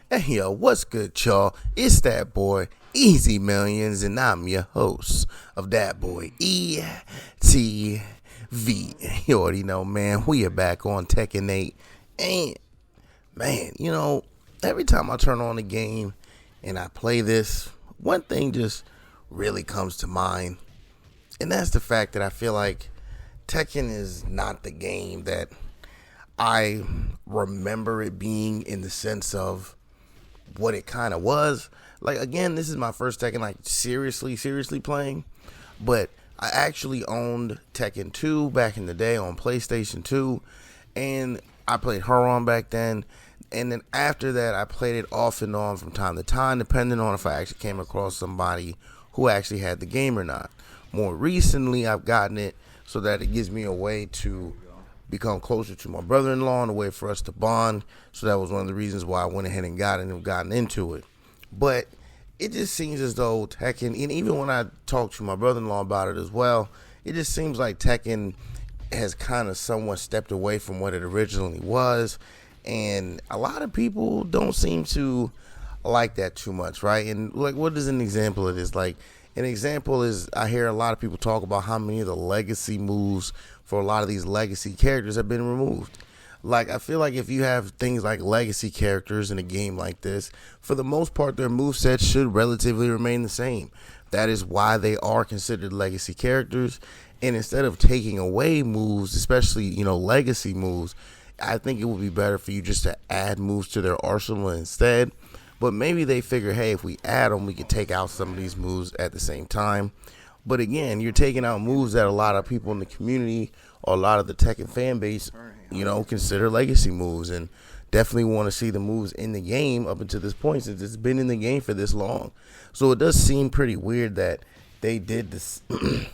Hey yo, what's good, y'all? It's that boy, Easy Millions, and I'm your host of that boy, ETV. You already know, man, we are back on Tekken 8. And, man, every time I turn on the game and I play this, one thing just really comes to mind. And that's the fact that I feel like Tekken is not the game that I remember it being in the sense of what it kind of was. Like, again, this is my first Tekken, like, seriously playing. But I actually owned Tekken 2 back in the day on PlayStation 2. And I played her on back then. And then after that, I played it off and on from time to time, depending on if I actually came across somebody who actually had the game or not. More recently, I've gotten it so that it gives me a way to become closer to my brother-in-law and a way for us to bond. So that was one of the reasons why I went ahead and got it and gotten into it. But it just seems as though Tekken, and even when I talked to my brother-in-law about it as well, it just seems like Tekken has kind of somewhat stepped away from what it originally was. And a lot of people don't seem to like that too much, right? And like, what is an example of this? Like, an example is I hear a lot of people talk about how many of the legacy moves for a lot of these legacy characters have been removed. Like, I feel like if you have things like legacy characters in a game like this, for the most part, their movesets should relatively remain the same. That is why they are considered legacy characters. And instead of taking away moves, especially, legacy moves, I think it would be better for you just to add moves to their arsenal instead. But maybe they figure, hey, if we add them, we can take out some of these moves at the same time. But again, you're taking out moves that a lot of people in the community or a lot of the Tekken fan base, consider legacy moves, and definitely want to see the moves in the game up until this point since it's been in the game for this long. So it does seem pretty weird that they did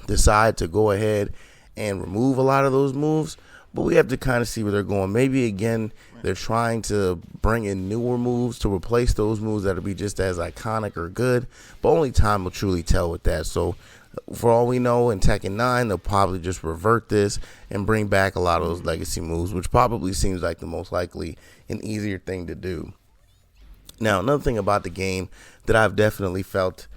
decide to go ahead and remove a lot of those moves. But we have to kind of see where they're going. Maybe, again, they're trying to bring in newer moves to replace those moves that'll be just as iconic or good. But only time will truly tell with that. So, for all we know, in Tekken 9, they'll probably just revert this and bring back a lot of those legacy moves, which probably seems like the most likely and easier thing to do. Now, another thing about the game that I've definitely felt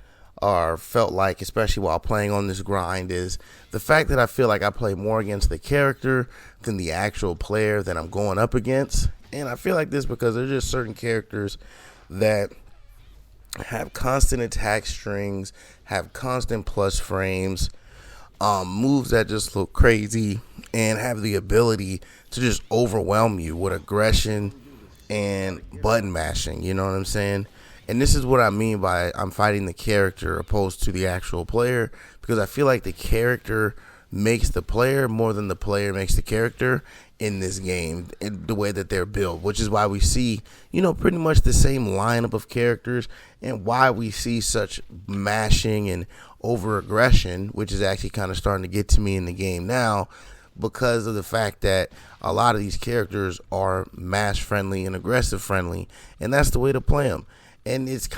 like, especially while playing on this grind, is the fact that I feel like I play more against the character than the actual player that I'm going up against. And I feel like this because there's just certain characters that have constant attack strings, have constant plus frames, moves that just look crazy, and have the ability to just overwhelm you with aggression and button mashing. You know what I'm saying? And this is what I mean by I'm fighting the character opposed to the actual player, because I feel like the character makes the player more than the player makes the character in this game, in the way that they're built, which is why we see, pretty much the same lineup of characters, and why we see such mashing and over aggression, which is actually kind of starting to get to me in the game now, because of the fact that a lot of these characters are mash friendly and aggressive friendly, and that's the way to play them. And it's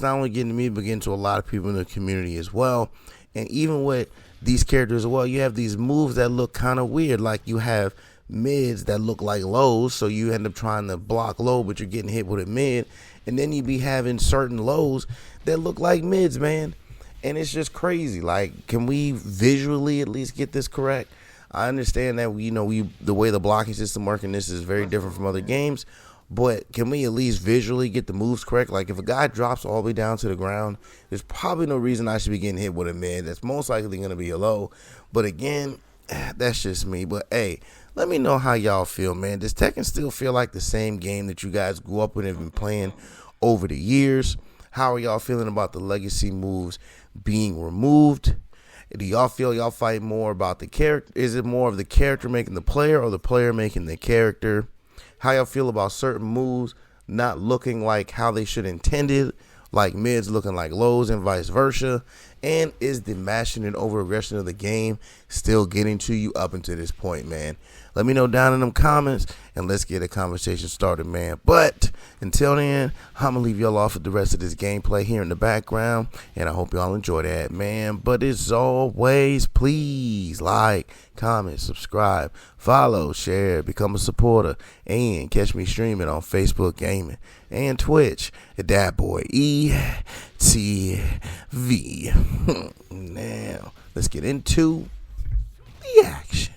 not only getting to me, but getting to a lot of people in the community as well. And even with these characters as well, you have these moves that look kind of weird. Like, you have mids that look like lows, so you end up trying to block low, but you're getting hit with a mid. And then you be having certain lows that look like mids, man. And it's just crazy. Like, can we visually at least get this correct? I understand that the way the blocking system works in this is very different from other games. But can we at least visually get the moves correct? Like, if a guy drops all the way down to the ground, there's probably no reason I should be getting hit with a mid. That's most likely going to be a low. But again, that's just me. But hey, let me know how y'all feel, man. Does Tekken still feel like the same game that you guys grew up with and have been playing over the years? How are y'all feeling about the legacy moves being removed? Do y'all feel y'all fight more about the character? Is it more of the character making the player or the player making the character? How y'all feel about certain moves not looking like how they should intended, like mids looking like lows and vice versa? And is the mashing and over aggression of the game still getting to you up until this point, man? Let me know down in them comments, and let's get a conversation started, man. But until then, I'm going to leave y'all off with the rest of this gameplay here in the background, and I hope y'all enjoy that, man. But as always, please like, comment, subscribe, follow, share, become a supporter, and catch me streaming on Facebook Gaming and Twitch at that boy ETV. Now, let's get into the action.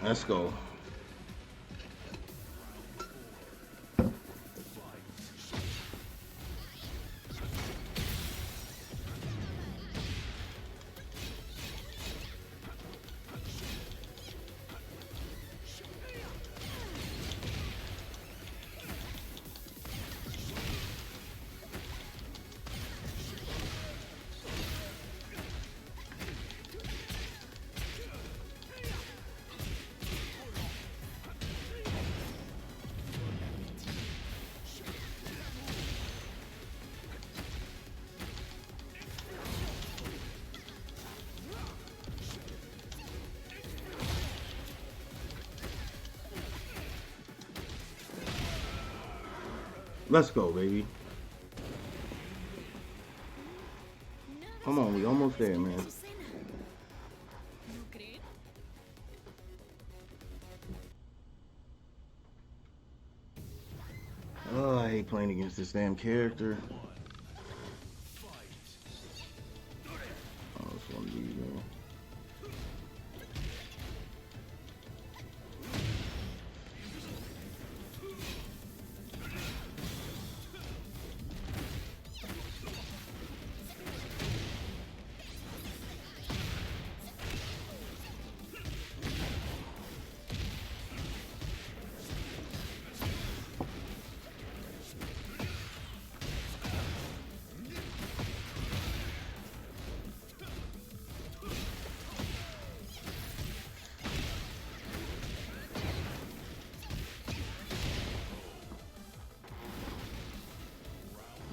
Let's go. Let's go, baby. Come on, we almost there, man. Oh, I hate playing against this damn character. Oh, this one dude, man.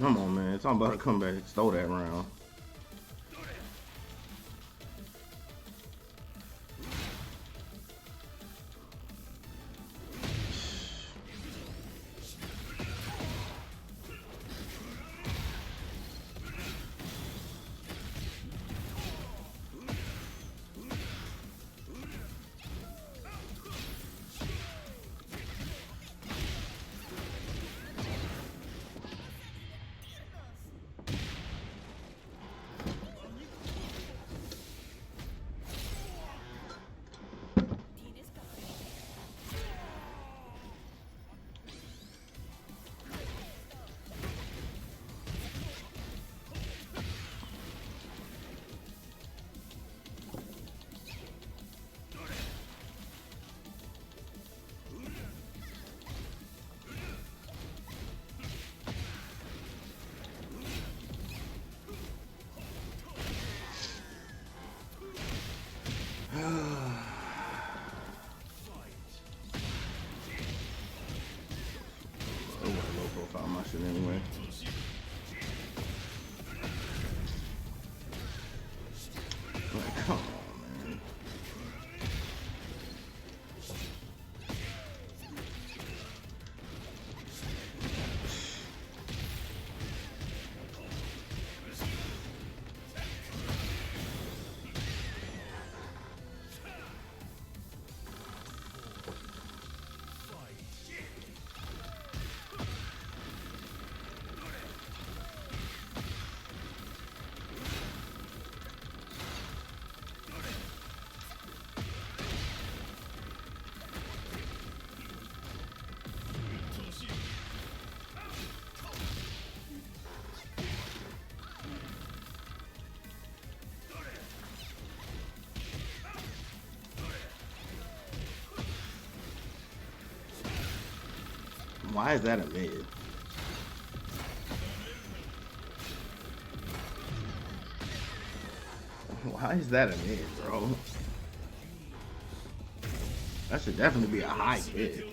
Come on, man. It's all about to come back and stole that round. Why is that a mid? Why is that a mid, bro? That should definitely be a high mid.